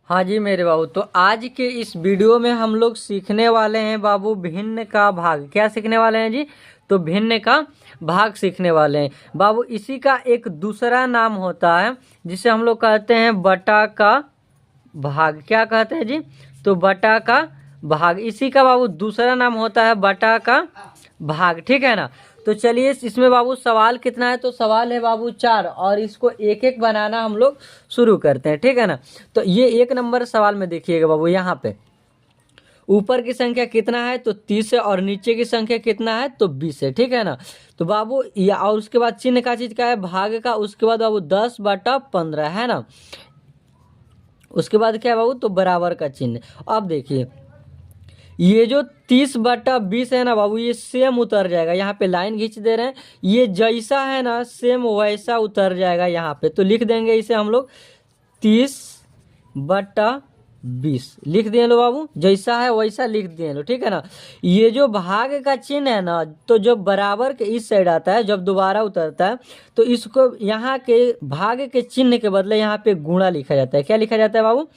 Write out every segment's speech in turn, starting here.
हाँ जी मेरे बाबू, तो आज के इस वीडियो में हम लोग सीखने वाले हैं बाबू भिन्न का भाग। क्या सीखने वाले हैं जी? तो भिन्न का भाग सीखने वाले हैं बाबू। इसी का एक दूसरा नाम होता है जिसे हम लोग कहते हैं बटा का भाग। क्या कहते हैं जी? तो बटा का भाग। इसी का बाबू दूसरा नाम होता है बटा का भाग। ठीक है ना? तो चलिए इसमें बाबू सवाल कितना है? तो सवाल है बाबू 4 और इसको एक एक बनाना हम लोग शुरू करते हैं। ठीक है ना? तो ये 1 नंबर सवाल में देखिएगा बाबू, यहाँ पे ऊपर की संख्या कितना है? तो 30 है और नीचे की संख्या कितना है? तो 20 है। ठीक है ना? तो बाबू या और उसके बाद चिन्ह का चीज का है भाग का। उसके बाद बाबू 10/15 है ना? उसके बाद क्या है बाबू? तो बराबर का चिन्ह। अब देखिए ये जो 30/20 है ना बाबू, ये सेम उतर जाएगा। यहाँ पे लाइन खींच दे रहे हैं, ये जैसा है ना सेम वैसा उतर जाएगा यहाँ पे। तो लिख देंगे इसे हम लोग 30/20 लिख दिए लो बाबू, जैसा है वैसा लिख दिए लो। ठीक है ना? ये जो भाग का चिन्ह है ना, तो जब बराबर के इस साइड आता है, जब दोबारा उतरता है, तो इसको यहाँ के भाग के चिन्ह के बदले यहाँ पे गुणा लिखा जाता है। क्या लिखा जाता है बाबू?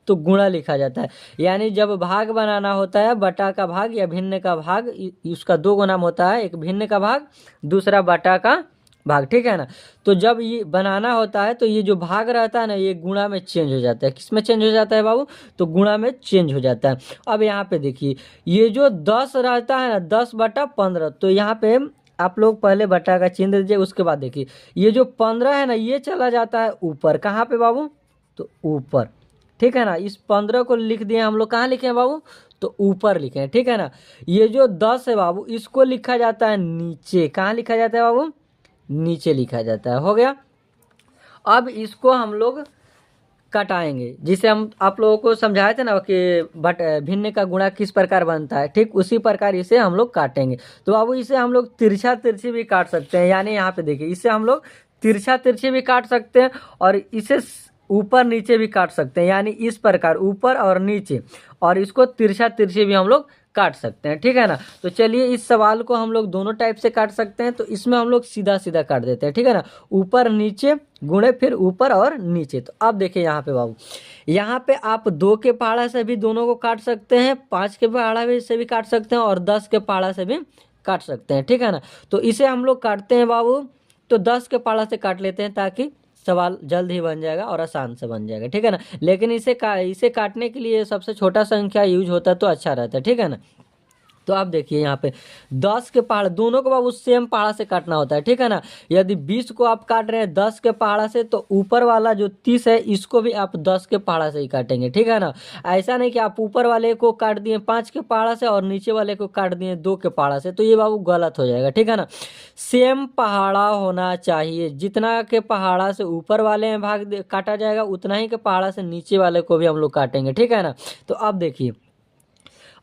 तो गुणा लिखा जाता है। यानी जब भाग बनाना होता है, बटा का भाग या भिन्न का भाग, उसका 2 गो नाम होता है, एक भिन्न का भाग, दूसरा बटा का भाग। ठीक है ना? तो जब ये बनाना होता है तो ये जो भाग रहता है ना, ये गुणा में चेंज हो जाता है। किस में चेंज हो जाता है बाबू? तो गुणा में चेंज हो जाता है। अब यहाँ पे देखिए ये जो 10 रहता है ना, 10/15, तो यहाँ पे आप लोग पहले बटा का चिन्ह दीजिए। उसके बाद देखिए ये जो 15 है ना, ये चला जाता है ऊपर। कहाँ पे बाबू? तो ऊपर। ठीक है ना? इस 15 को लिख दिए हम लोग। कहाँ लिखे हैं बाबू? तो ऊपर लिखे हैं। ठीक है ना? ये जो 10 है बाबू, इसको लिखा जाता है नीचे। कहाँ लिखा जाता है बाबू? नीचे लिखा जाता है। हो गया? अब इसको हम लोग कटाएंगे, जिसे हम आप लोगों को समझाए थे ना कि भिन्न का गुणा किस प्रकार बनता है, ठीक उसी प्रकार इसे हम लोग काटेंगे। तो बाबू इसे हम लोग तिरछा तिरछी भी काट सकते हैं। यानी यहाँ पे देखिए इसे हम लोग तिरछा तिरछी भी काट सकते हैं और इसे ऊपर नीचे भी काट सकते हैं। यानी इस प्रकार ऊपर और नीचे, और इसको तिरछा तिरछी भी हम लोग काट सकते हैं। ठीक है ना? तो चलिए इस सवाल को हम लोग दोनों टाइप से काट सकते हैं। तो इसमें हम लोग सीधा सीधा काट देते हैं। ठीक है ना? ऊपर नीचे गुणे फिर ऊपर और नीचे। तो अब देखिए यहाँ पे बाबू, यहाँ पे आप 2 के पहाड़ा से भी दोनों को काट सकते हैं, 5 के पहाड़ा से भी काट सकते हैं और 10 के पहाड़ा से भी काट सकते हैं। ठीक है ना? तो इसे हम लोग काटते हैं बाबू। तो 10 के पहाड़ा से काट लेते हैं ताकि सवाल जल्द ही बन जाएगा और आसान से बन जाएगा। ठीक है ना? लेकिन इसे काटने के लिए सबसे छोटा संख्या यूज होता है तो अच्छा रहता है। ठीक है ना? तो आप देखिए यहाँ पे 10 के पहाड़, दोनों को बाबू सेम पहाड़ा से काटना होता है। ठीक है ना? यदि 20 को आप काट रहे हैं 10 के पहाड़ा से, तो ऊपर वाला जो 30 है इसको भी आप 10 के पहाड़ा से ही काटेंगे। ठीक है ना? ऐसा नहीं कि आप ऊपर वाले को काट दिए 5 के पहाड़ा से और नीचे वाले को काट दिए 2 के पहाड़ा से, तो ये बाबू गलत हो जाएगा। ठीक है ना? सेम पहाड़ा होना चाहिए। जितना के पहाड़ा से ऊपर वाले में भाग काटा जाएगा, उतना ही के पहाड़ा से नीचे वाले को भी हम लोग काटेंगे। ठीक है ना? तो अब देखिए,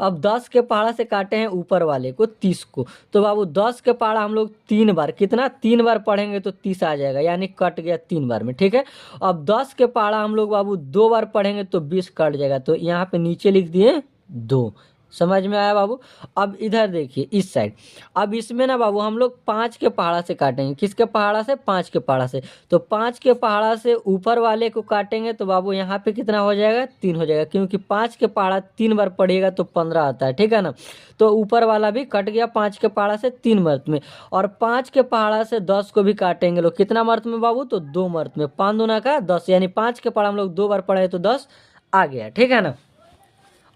अब 10 के पहाड़ा से काटे हैं ऊपर वाले को 30 को, तो बाबू 10 के पहाड़ा हम लोग 3 बार, कितना 3 बार पढ़ेंगे तो 30 आ जाएगा, यानी कट गया 3 बार में। ठीक है? अब 10 के पहाड़ा हम लोग बाबू 2 बार पढ़ेंगे तो 20 कट जाएगा। तो यहाँ पे नीचे लिख दिए 2। समझ में आया बाबू? अब इधर देखिए इस साइड, अब इसमें ना बाबू हम लोग 5 के पहाड़ा से काटेंगे। किसके पहाड़ा से? 5 के पहाड़ा से। तो 5 के पहाड़ा से ऊपर वाले को काटेंगे तो बाबू यहाँ पे कितना हो जाएगा? 3 हो जाएगा, क्योंकि 5 के पहाड़ा 3 बार पढ़िएगा तो 15 आता है। ठीक है ना? तो ऊपर वाला भी कट गया 5 के पहाड़ा से 3 मर्त में। और 5 के पहाड़ा से 10 को भी काटेंगे लोग, कितना मर्त में बाबू? तो 2 मर्त में। 5 दूना का 10, यानी 5 के पहाड़ा हम लोग 2 बार पढ़े तो 10 आ गया। ठीक है ना?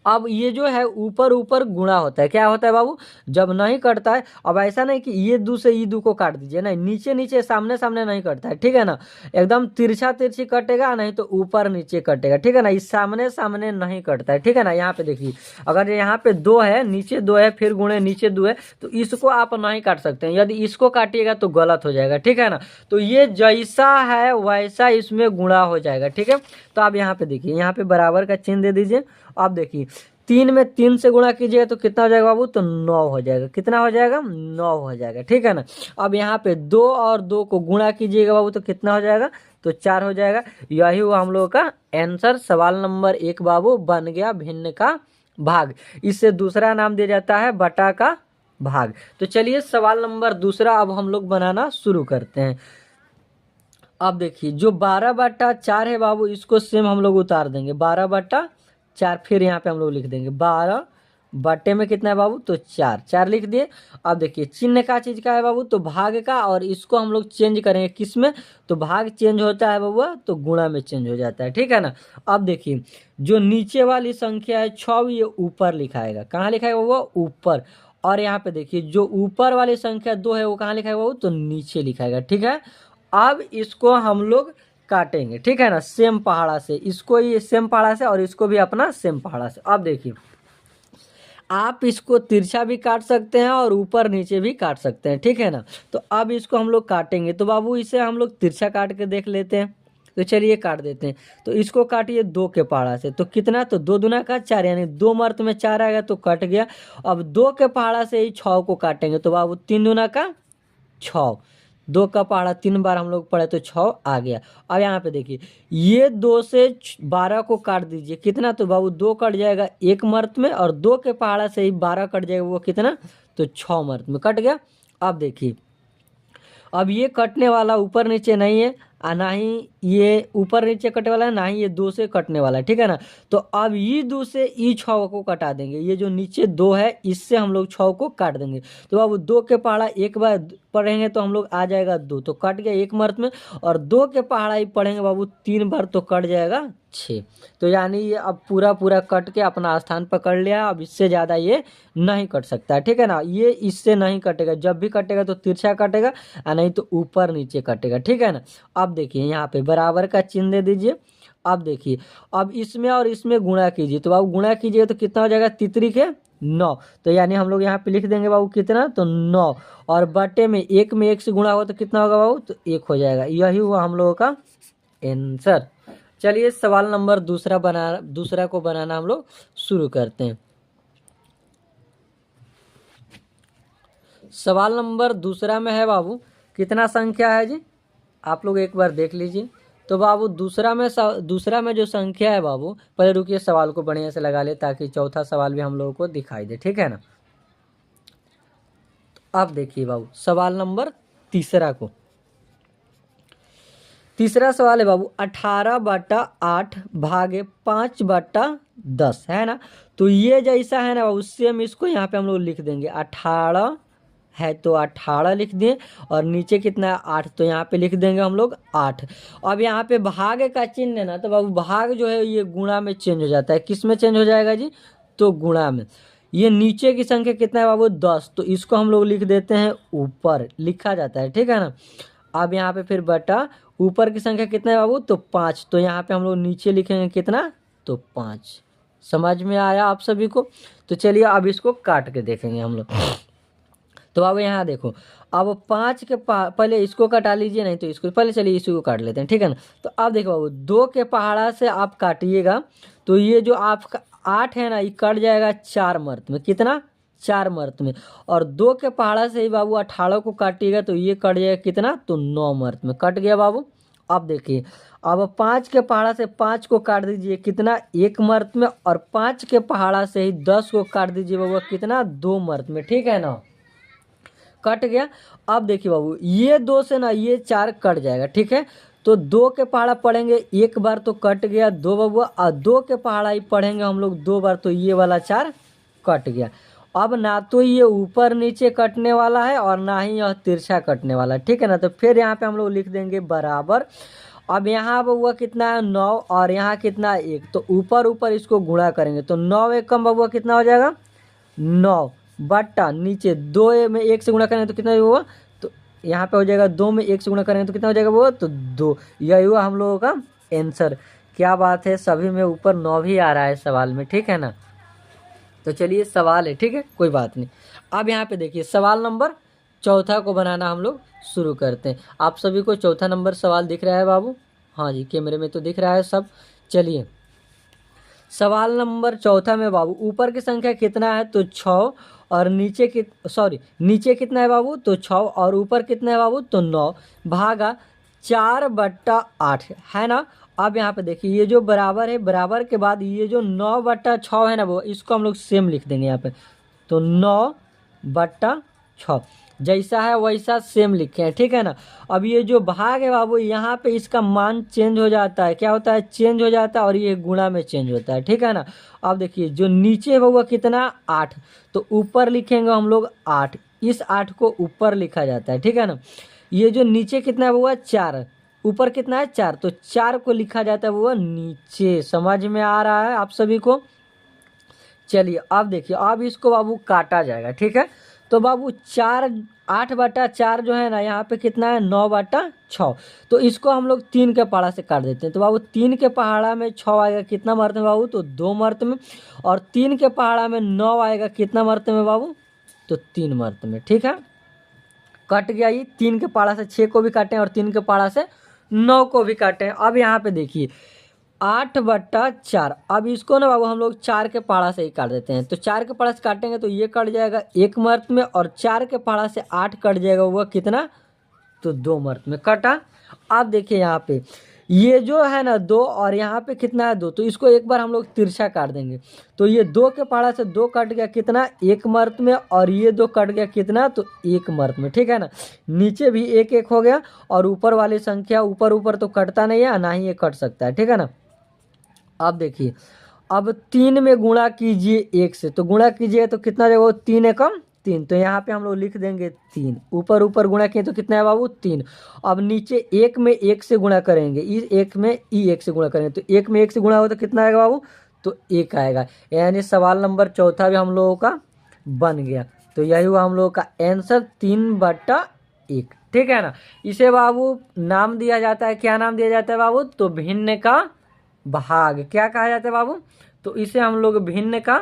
अब ये जो है ऊपर ऊपर गुणा होता है। क्या होता है बाबू? जब नहीं कटता है, अब ऐसा नहीं कि ये 2 से ये 2 को काट दीजिए, नहीं, नीचे नीचे सामने सामने नहीं कटता है। ठीक है ना? एकदम तिरछा तिरछी कटेगा, नहीं तो ऊपर नीचे कटेगा। ठीक है ना? इस सामने सामने नहीं कटता है। ठीक है ना? यहाँ पे देखिए, अगर यहाँ पे 2 है, नीचे 2 है, फिर गुणे नीचे 2 है, तो इसको आप नहीं काट सकते हैं। यदि इसको काटिएगा तो गलत हो जाएगा। ठीक है ना? तो ये जैसा है वैसा इसमें गुणा हो जाएगा। ठीक है? तो आप यहाँ पे देखिए, यहाँ पे बराबर का चिन्ह दे दीजिए। आप देखिए 3 में 3 से गुणा कीजिएगा तो कितना हो जाएगा बाबू? तो 9 हो जाएगा। कितना हो जाएगा? 9 हो जाएगा। ठीक है ना? अब यहाँ पे 2 और 2 को गुणा कीजिएगा बाबू तो कितना हो जाएगा? तो 4 हो जाएगा। यही हुआ हम लोगों का आंसर। सवाल नंबर 1 बाबू बन गया भिन्न का भाग। इससे दूसरा नाम दिया जाता है बटा का भाग। तो चलिए सवाल नंबर दूसरा अब हम लोग बनाना शुरू करते हैं। अब देखिए जो 12/4 है बाबू, इसको सेम हम लोग उतार देंगे 12/4, फिर यहाँ पे हम लोग लिख देंगे 12 बट्टे में कितना है बाबू, तो 4, 4 लिख दिए। अब देखिए चिन्ह का चीज का है बाबू, तो भाग का, और इसको हम लोग चेंज करेंगे किस में, तो भाग चेंज होता है बाबू तो गुणा में चेंज हो जाता है, ठीक है ना। अब देखिए जो नीचे वाली संख्या है 6, ये ऊपर लिखाएगा, कहाँ लिखाएगा वो, ऊपर। और यहाँ पे देखिए जो ऊपर वाली संख्या 2 है वो कहाँ लिखाएगा वो, तो नीचे लिखाएगा, ठीक है। अब इसको हम लोग काटेंगे, ठीक है ना, सेम पहाड़ा से, इसको ये सेम पहाड़ा से और इसको भी अपना सेम पहाड़ा से। अब देखिए आप इसको तिरछा भी काट सकते हैं और ऊपर नीचे भी काट सकते हैं, ठीक है ना। तो अब इसको हम लोग काटेंगे, तो बाबू इसे हम लोग तिरछा काट के देख लेते हैं। तो चलिए काट देते हैं। तो इसको काटिए 2 के पहाड़ा से, तो कितना, तो 2 दूना का 4, यानी 2 मर्त में 4 आएगा तो कट गया। अब 2 के पहाड़ा से ही 6 को काटेंगे, तो बाबू 3 दूना का 6, 2 का पहाड़ा 3 बार हम लोग पढ़े तो 6 आ गया। अब यहाँ पे देखिए ये 2 से 12 को काट दीजिए, कितना, तो बाबू 2 कट जाएगा 1 मर्त में, और 2 के पहाड़ा से ही 12 कट जाएगा, वो कितना, तो 6 मर्त में कट गया। अब देखिए अब ये कटने वाला ऊपर नीचे नहीं है, ना ही ये ऊपर नीचे कटने वाला है, ना ही ये 2 से कटने वाला है, ठीक है ना। तो अब ये 2 से ई 6 को कटा देंगे, ये जो नीचे 2 है इससे हम लोग 6 को काट देंगे। तो अब 2 के पहाड़ा एक बार पढ़ेंगे तो हम लोग आ जाएगा 2, तो कट गया 1 मर्त में, और 2 के पहाड़ा ही पढ़ेंगे बाबू 3 बार तो कट जाएगा 6। तो यानी ये अब पूरा पूरा कट के अपना स्थान पकड़ लिया, अब इससे ज़्यादा ये नहीं कट सकता है, ठीक है ना। ये इससे नहीं कटेगा, जब भी कटेगा तो तिरछा कटेगा, और नहीं तो ऊपर नीचे कटेगा, ठीक है ना। अब देखिए यहाँ पे बराबर का चिन्ह दे दीजिए। अब देखिए अब इसमें और इसमें गुणा कीजिए, तो बाबू गुणा कीजिए तो कितना हो जाएगा, तितरी के 9, तो यानी हम लोग यहाँ पे लिख देंगे बाबू कितना, तो 9, और बटे में 1 में 1 से गुणा होगा तो कितना होगा बाबू, तो 1 हो जाएगा। यही हुआ हम लोगों का आंसर। चलिए सवाल नंबर दूसरा को बनाना हम लोग शुरू करते हैं। सवाल नंबर दूसरा में है बाबू, कितना संख्या है जी, आप लोग एक बार देख लीजिए। तो बाबू दूसरा में जो संख्या है बाबू, पहले रुकिए सवाल को बढ़िया से लगा ले ताकि चौथा सवाल भी हम लोगों को दिखाई दे, ठीक है ना। तो अब देखिए बाबू सवाल नंबर तीसरा सवाल है बाबू 18/8 भागे 5/10 है ना। तो ये जैसा है ना बाबू सेम इसको यहाँ पे हम लोग लिख देंगे, 18 है तो 18 लिख दें, और नीचे कितना है 8, तो यहाँ पे लिख देंगे हम लोग 8। अब यहाँ पे भाग का चिन्ह है ना, तो बाबू भाग जो है ये गुणा में चेंज हो जाता है, किस में चेंज हो जाएगा जी, तो गुणा में। ये नीचे की संख्या कितना है बाबू 10, तो इसको हम लोग लिख देते हैं ऊपर लिखा जाता है, ठीक है ना। अब यहाँ पे फिर बटा ऊपर की संख्या कितना है बाबू, तो 5, तो यहाँ पे हम लोग नीचे लिखेंगे कितना, तो 5। समझ में आया आप सभी को। तो चलिए अब इसको काट के देखेंगे हम लोग। तो अब यहाँ देखो अब 5 के पहले इसको कटा लीजिए, नहीं तो इसको पहले, चलिए इसको काट लेते हैं, ठीक है ना। तो अब देखो बाबू 2 के पहाड़ा से आप काटिएगा, तो ये जो आपका 8 है ना ये कट जाएगा 4 मर्त में, कितना, 4 मर्त में। और 2 के पहाड़ा से ही बाबू 18 को काटिएगा तो ये कट जाएगा कितना, तो 9 मर्त में कट गया बाबू। अब देखिए अब 5 के पहाड़ा से 5 को काट दीजिए, कितना, 1 मर्त में, और 5 के पहाड़ा से ही 10 को काट दीजिए बाबू, कितना, 2 मर्त में, ठीक है ना, कट गया। अब देखिए बाबू ये 2 से ना ये 4 कट जाएगा, ठीक है। तो 2 के पहाड़ा पढ़ेंगे एक बार तो कट गया 2 बाबू, और 2 के पहाड़ा ही पढ़ेंगे हम लोग 2 बार तो ये वाला 4 कट गया। अब ना तो ये ऊपर नीचे कटने वाला है और ना ही यह तिरछा कटने वाला है, ठीक है ना। तो फिर यहाँ पे हम लोग लिख देंगे बराबर। अब यहाँ बबुआ कितना है 9, और यहाँ कितना है 1, तो ऊपर ऊपर इसको गुणा करेंगे तो 9 एक कम बबुआ कितना हो जाएगा, 9 बट्टा नीचे 2 में 1 से गुणा करेंगे तो कितना हुआ, तो यहाँ पे हो जाएगा 2 में 1 से गुणा करेंगे तो कितना हो जाएगा वो, तो 2। यही हुआ हम लोगों का आंसर। क्या बात है, सभी में ऊपर 9 भी आ रहा है सवाल में, ठीक है ना। तो चलिए सवाल है, ठीक है, कोई बात नहीं। अब यहाँ पे देखिए सवाल नंबर चौथा को बनाना हम लोग शुरू करते हैं। आप सभी को चौथा नंबर सवाल दिख रहा है बाबू, हाँ जी कैमरे में तो दिख रहा है सब। चलिए सवाल नंबर चौथा में बाबू ऊपर की संख्या कितना है, तो 6, और नीचे कितना है बाबू, तो 6, और ऊपर कितना है बाबू, तो 9 भागा 4/8 है ना। अब यहाँ पे देखिए ये जो बराबर है, बराबर के बाद ये जो 9/6 है ना वो, इसको हम लोग सेम लिख देंगे यहाँ पे, तो 9/6। जैसा है वैसा सेम लिखे हैं, ठीक है ना। अब ये जो भाग है बाबू, यहाँ पे इसका मान चेंज हो जाता है, क्या होता है, चेंज हो जाता है, और ये गुणा में चेंज होता है, ठीक है ना। अब देखिए जो नीचे होगा कितना 8, तो ऊपर लिखेंगे हम लोग 8, इस 8 को ऊपर लिखा जाता है, ठीक है ना। ये जो नीचे कितना हुआ 4, ऊपर कितना है 4, तो 4 को लिखा जाता है वो नीचे। समझ में आ रहा है आप सभी को। चलिए अब देखिए, अब इसको बाबू काटा जाएगा, ठीक है। तो बाबू 8/4 जो है ना, यहाँ पे कितना है 9/6, तो इसको हम लोग 3 के पहाड़ा से काट देते हैं। तो बाबू 3 के पहाड़ा में 6 आएगा, कितना मर्त में बाबू, तो 2 मर्त में। और 3 के पहाड़ा में 9 आएगा, कितना मर्त में बाबू, तो 3 मर्त में, ठीक है। कट गया ये, 3 के पहाड़ा से 6 को भी काटे हैं और 3 के पहाड़ा से 9 को भी काटे हैं। अब यहाँ पे देखिए 8/4, अब इसको ना बाबू हम लोग 4 के पहाड़ा से ही काट देते हैं। तो 4 के पहाड़ा से काटेंगे तो ये कट जाएगा 1 मर्त में, और 4 के पहाड़ा से 8 कट जाएगा, वो कितना, तो 2 मर्त में कटा। अब देखिए यहाँ पे ये जो है ना 2, और यहाँ पे कितना है 2, तो इसको एक बार हम लोग तिरछा काट देंगे। तो ये 2 के पहाड़ा से 2 कट गया, कितना, 1 मर्त में, और ये 2 कट गया, कितना, तो 1 मर्त में, ठीक है ना। नीचे भी 1 हो गया, और ऊपर वाली संख्या ऊपर तो कटता नहीं है, ना ही ये कट सकता है, ठीक है ना। अब देखिए, अब 3 में गुणा कीजिए 1 से, तो गुणा कीजिए तो कितना जाएगा, 3 एकम 3, तो यहाँ पे हम लोग लिख देंगे 3। ऊपर गुणा किए तो कितना है बाबू, 3। अब नीचे 1 में 1 से गुणा करेंगे, इस 1 में 1 से गुणा करेंगे, तो 1 में 1 से गुणा हो तो कितना आएगा बाबू, तो 1 आएगा। यानी सवाल नंबर 4 भी हम लोगों का बन गया। तो यही हुआ हम लोगों का आंसर, 3/1, ठीक है ना। इसे बाबू नाम दिया जाता है, क्या नाम दिया जाता है बाबू, तो भिन्न का भाग। क्या कहा जाता है बाबू, तो इसे हम लोग भिन्न का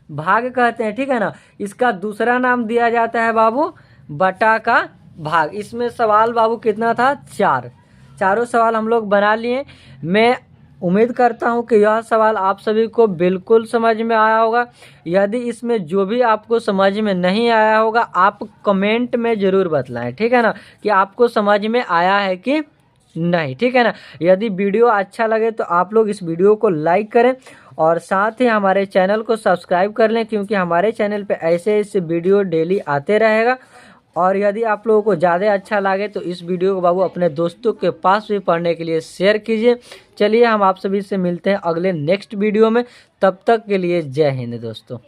भाग कहते हैं, ठीक है ना। इसका दूसरा नाम दिया जाता है बाबू बटा का भाग। इसमें सवाल बाबू कितना था, 4, चारों सवाल हम लोग बना लिए। मैं उम्मीद करता हूं कि यह सवाल आप सभी को बिल्कुल समझ में आया होगा। यदि इसमें जो भी आपको समझ में नहीं आया होगा, आप कमेंट में ज़रूर बतलाएं, ठीक है ना, कि आपको समझ में आया है कि नहीं, ठीक है ना। यदि वीडियो अच्छा लगे तो आप लोग इस वीडियो को लाइक करें, और साथ ही हमारे चैनल को सब्सक्राइब कर लें, क्योंकि हमारे चैनल पे ऐसे ऐसे वीडियो डेली आते रहेगा। और यदि आप लोगों को ज़्यादा अच्छा लगे तो इस वीडियो को बाबू अपने दोस्तों के पास भी पढ़ने के लिए शेयर कीजिए। चलिए हम आप सभी से मिलते हैं अगले नेक्स्ट वीडियो में, तब तक के लिए जय हिंद दोस्तों।